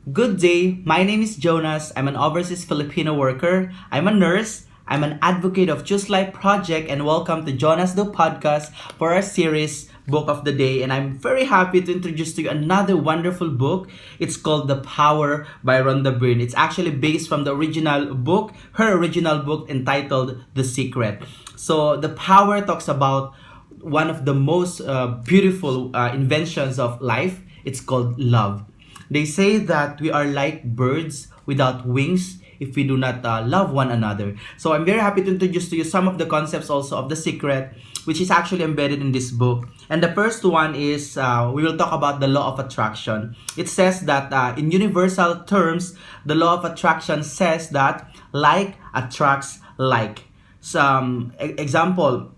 Good day, my name is Jonas. I'm an overseas Filipino worker. I'm a nurse. I'm an advocate of Choose Life Project, and welcome to Jonas the Podcast for our series Book of the Day. And I'm very happy to introduce to you another wonderful book. It's called The Power by Rhonda Byrne. It's actually based from the original book, her original book entitled The Secret. So The Power talks about one of the most beautiful inventions of life. It's called love. They say that we are like birds without wings if we do not love one another. So I'm very happy to introduce to you some of the concepts also of The Secret, which is actually embedded in this book. And the first one is we will talk about the law of attraction. It says that in universal terms, the law of attraction says that like attracts like. Some example,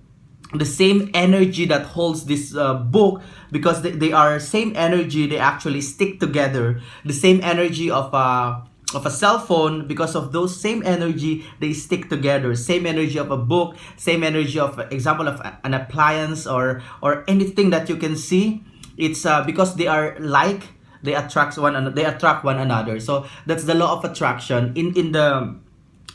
the same energy that holds this book, because they are same energy, they actually stick together. The same energy of a cell phone, because of those same energy they stick together. Same energy of a book, same energy of example of an appliance or anything that you can see. It's because they are like, they attract one another. So that's the law of attraction. In the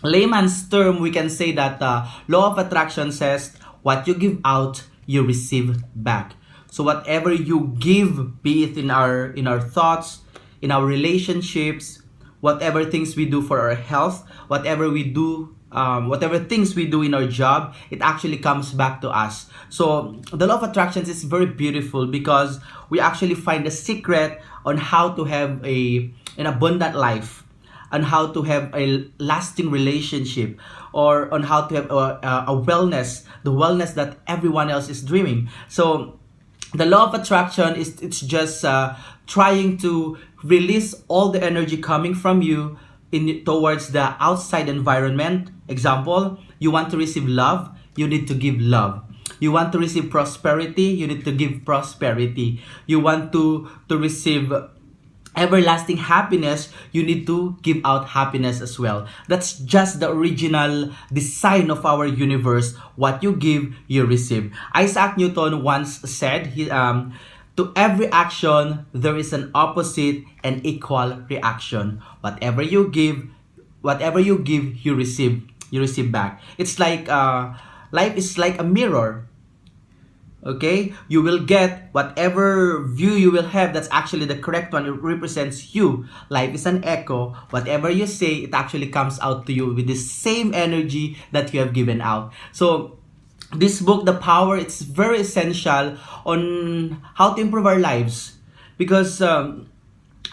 layman's term, we can say that law of attraction says what you give out, you receive back. So whatever you give, be it in our thoughts, in our relationships, whatever things we do for our health, whatever we do, whatever things we do in our job, it actually comes back to us. So the law of attractions is very beautiful because we actually find the secret on how to have an abundant life, on how to have a lasting relationship, or on how to have a wellness, the wellness that everyone else is dreaming. So the law of attraction is, it's just trying to release all the energy coming from you in towards the outside environment. Example, you want to receive love, you need to give love. You want to receive prosperity, you need to give prosperity. You want to receive everlasting happiness, you need to give out happiness as well. That's just the original design of our universe. What you give, you receive. Isaac Newton once said, to every action there is an opposite and equal reaction. Whatever you give, you receive. You receive back. It's like life is like a mirror. Okay, you will get whatever view you will have, that's actually the correct one. It represents you. Life is an echo. Whatever you say, it actually comes out to you with the same energy that you have given out. So this book, The Power, it's very essential on how to improve our lives, because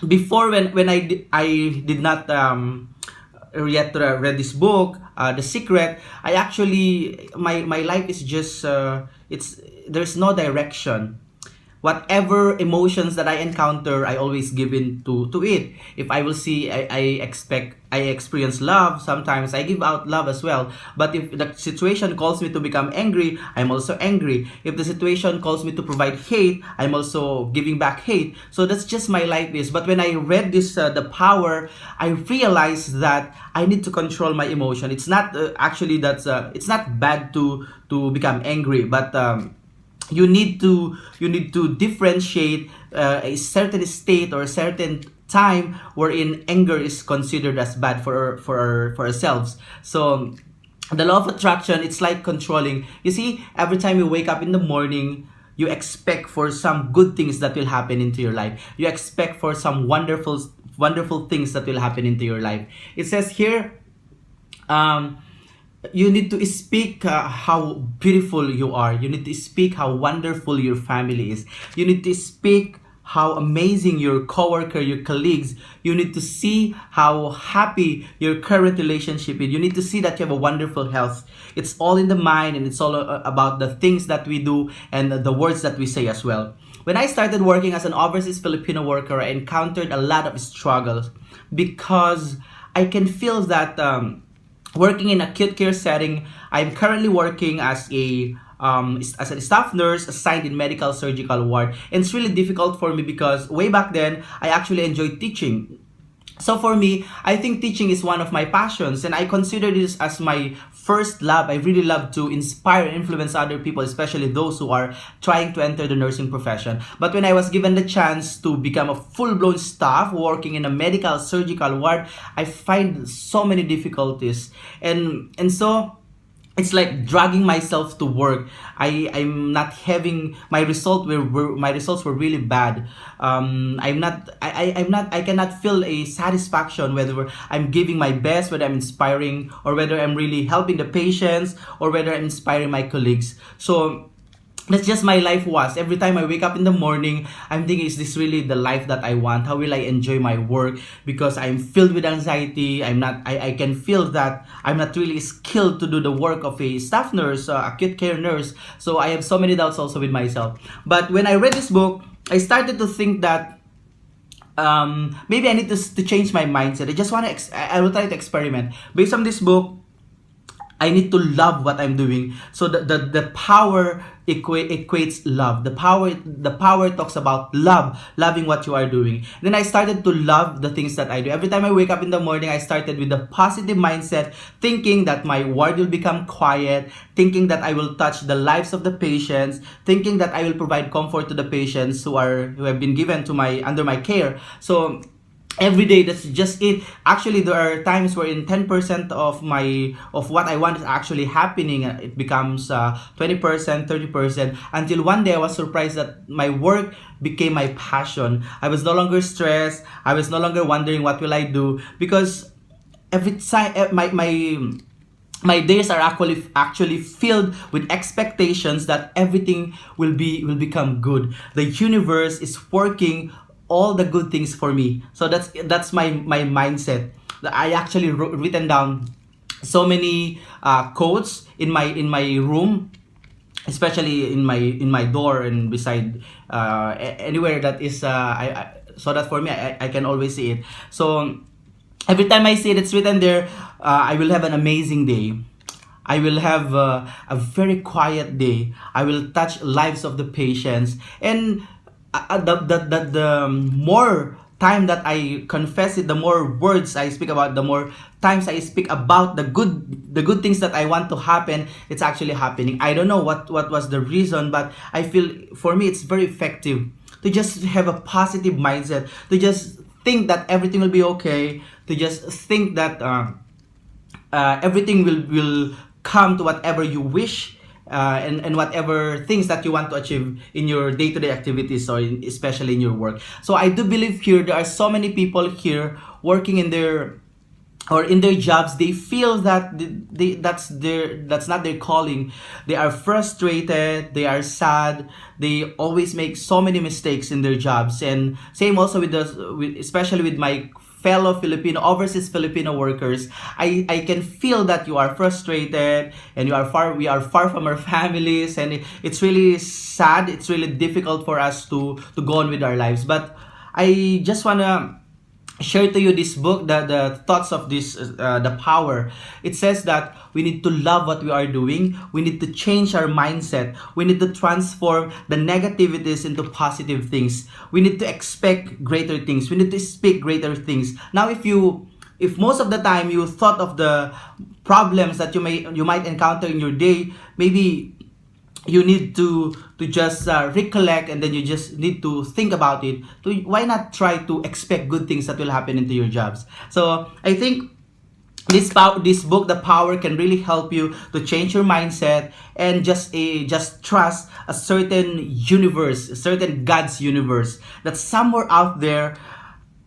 before, I did not yet read this book, The Secret, I actually, my life is just it's, there's no direction. Whatever emotions that I encounter, I always give in to it. If I will see, I experience love, sometimes I give out love as well. But if the situation calls me to become angry, I'm also angry. If the situation calls me to provide hate, I'm also giving back hate. So that's just my life is. But when I read this, The Power, I realized that I need to control my emotion. It's not actually that's it's not bad to become angry, but you need to differentiate a certain state or a certain time wherein anger is considered as bad for ourselves. So the law of attraction, it's like controlling. You see, every time you wake up in the morning, you expect for some good things that will happen into your life. You expect for some wonderful things that will happen into your life. It says here, um you need to speak how beautiful you are. You need to speak how wonderful your family is. You need to speak how amazing your coworker, your colleagues. You need to see how happy your current relationship is. You need to see that you have a wonderful health. It's all in the mind, and it's all about the things that we do and the words that we say as well. When I started working as an overseas Filipino worker, I encountered a lot of struggles because I can feel that working in acute care setting, I'm currently working as a staff nurse assigned in medical surgical ward. And it's really difficult for me because way back then, I actually enjoyed teaching. So for me, I think teaching is one of my passions, and I consider this as my first love. I really love to inspire and influence other people, especially those who are trying to enter the nursing profession. But when I was given the chance to become a full-blown staff working in a medical surgical ward, I find so many difficulties. And so it's like dragging myself to work. I'm not having my results were really bad. I cannot feel a satisfaction whether I'm giving my best, whether I'm inspiring, or whether I'm really helping the patients, or whether I'm inspiring my colleagues. So that's just my life was. Every time I wake up in the morning, I'm thinking, is this really the life that I want? How will I enjoy my work? Because I'm filled with anxiety. I can feel that I'm not really skilled to do the work of a staff nurse, acute care nurse. So I have so many doubts also with myself. But when I read this book, I started to think that maybe I need to change my mindset. I just want to, I will try to experiment. Based on this book, I need to love what I'm doing. So the power equates love. The power talks about loving what you are doing. Then I started to love the things that I do. Every time I wake up in the morning, I started with a positive mindset, thinking that my ward will become quiet, thinking that I will touch the lives of the patients, thinking that I will provide comfort to the patients who have been given to my under my care. So every day, that's just it. Actually, there are times wherein 10% of what I want is actually happening. It becomes 20%, 30%, until one day I was surprised that my work became my passion. I was no longer stressed. I was no longer wondering what will I do, because every time my days are actually filled with expectations that everything will become good. The universe is working all the good things for me. So that's my mindset. I actually written down so many quotes in my room, especially in my door, and beside anywhere that is so that for me, I can always see it. So every time I see it, it's written there, I will have an amazing day. I will have a very quiet day. I will touch lives of the patients. And the more time that I confess it, the more words I speak about, the more times I speak about the good things that I want to happen, it's actually happening. I don't know what was the reason, but I feel for me it's very effective to just have a positive mindset, to just think that everything will be okay, to just think that everything will come to whatever you wish, and whatever things that you want to achieve in your day-to-day activities, or especially in your work. So I do believe here there are so many people here working in their jobs. They feel that that's not their calling. They are frustrated, they are sad, they always make so many mistakes in their jobs. And same also especially with my fellow overseas Filipino workers. I can feel that you are frustrated, and we are far from our families, and it's really sad, it's really difficult for us to go on with our lives. But I just wanna share to you this book, the thoughts of this, the power. It says that we need to love what we are doing. We need to change our mindset. We need to transform the negativities into positive things. We need to expect greater things. We need to speak greater things. Now, if most of the time you thought of the problems that you might encounter in your day, maybe you need to just recollect, and then you just need to think about it. Why not try to expect good things that will happen into your jobs? So I think this book, The Power, can really help you to change your mindset, and just trust a certain universe, a certain God's universe, that somewhere out there,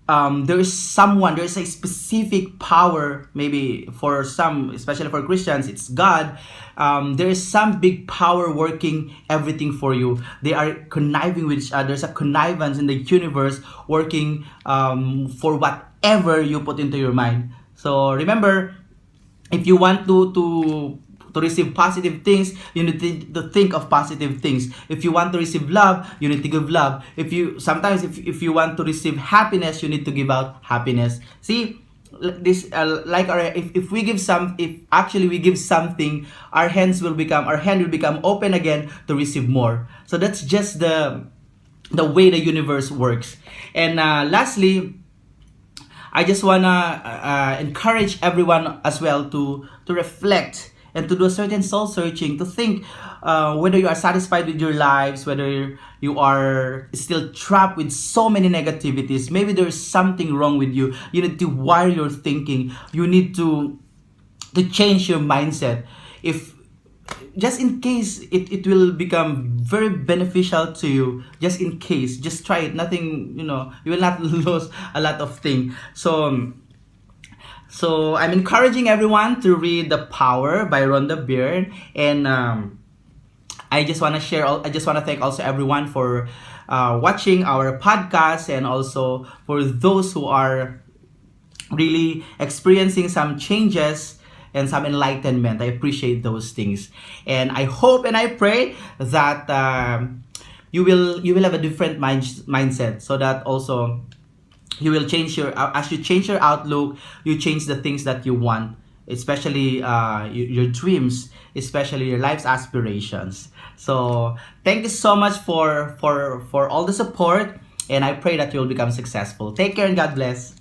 there is a specific power. Maybe for some, especially for Christians, it's God. There is some big power working everything for you. They are conniving with each other. There's a connivance in the universe working for whatever you put into your mind. So remember, if you want to receive positive things, you need to think of positive things. If you want to receive love, you need to give love. If you want to receive happiness, you need to give out happiness. See, this if we give something, our hand will become open again to receive more. So that's just the way the universe works. And lastly, I just wanna encourage everyone as well to reflect and to do a certain soul searching, to think whether you are satisfied with your lives, whether you are still trapped with so many negativities. Maybe there's something wrong with you. You need to wire your thinking. You need to change your mindset. If just in case it will become very beneficial to you, just in case, just try it. Nothing, you will not lose a lot of things. So I'm encouraging everyone to read The Power by Rhonda Byrne, and I just want to share. I just want to thank also everyone for watching our podcast, and also for those who are really experiencing some changes and some enlightenment. I appreciate those things, and I hope and I pray that you will have a different mindset, so that also you will change your as you change your outlook, you change the things that you want, especially your dreams, especially your life's aspirations. So thank you so much for all the support, and I pray that you'll become successful. Take care and God bless.